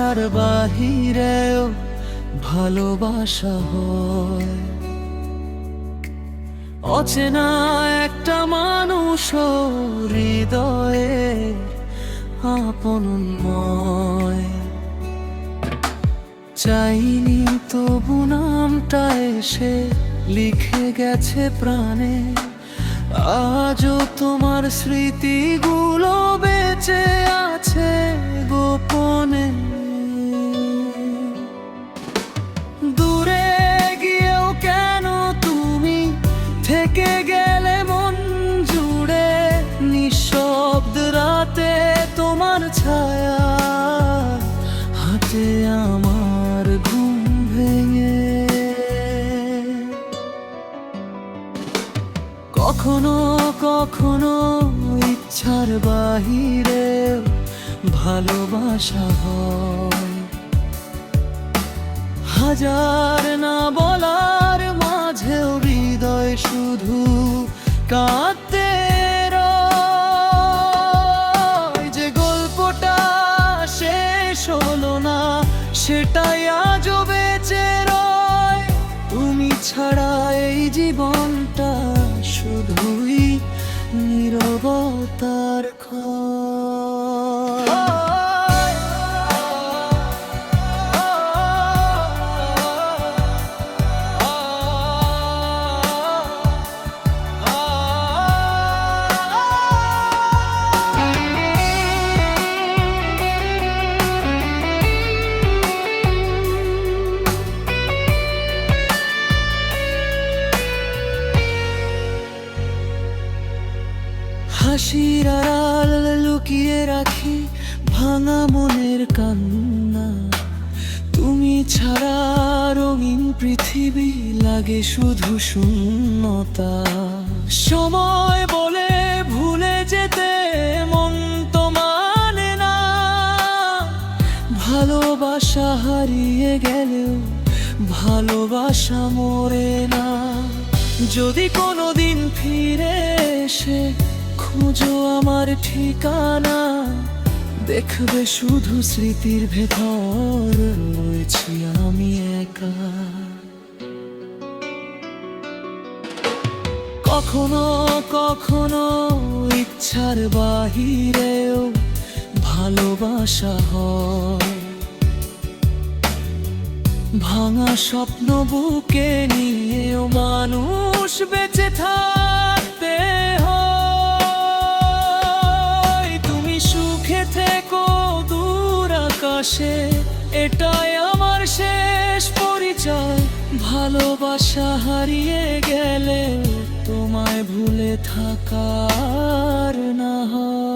ইচ্ছার বাহিরেও ভালোবাসা হয়। অচেনা একটা মানুষ হৃদয়ে আপনময়। চাইনি তবু নামটা এসে লিখে গেছে প্রাণে। আজও তোমার স্মৃতিগুলো বেঁচে আছে গোপনে। দূরে গিয়েও কেন তুমি থেকে গেলে মন জুড়ে। নিঃশব্দ রাতে তোমার ছায়া হাতে আমার ঘুম ভেঙে। কখনো কখনো ইচ্ছার বাহিরে ভালোবাসা হয়। হাজার না বলার মাঝেও হৃদয় শুধু কাঁদতে রয়। যে গল্পটা শেষ হলো না সেটাই আজও বেঁচে রয়। তুমি ছাড়া এই জীবনটা শুধুই নীরবতার ক্ষয়। হাসির আড়াল লুকিয়ে রাখি ভাঙা মনের কান্না। তুমি ছাড়া রঙিন পৃথিবী লাগে শুধু শূন্যতা। সময় বলে ভুলে যেতে মন তো মানে না। ভালোবাসা হারিয়ে গেলেও ভালোবাসা মরে না। যদি কোনোদিন ফিরে এসে খুঁজো আমার ঠিকানা, দেখবে শুধু স্মৃতির ভেতর রয়েছি আমি একা। কখনো কখনো ইচ্ছার বাহিরেও ভালোবাসা হয়। ভাঙা স্বপ্ন বুকে নিয়েও মানুষ বেঁচে থাকতে হয়। তুমি সুখে থেকো দূর আকাশে, এটাই আমার শেষ পরিচয়। ভালোবাসা হারিয়ে গেলে তোমায় ভুলে থাকার না হয়।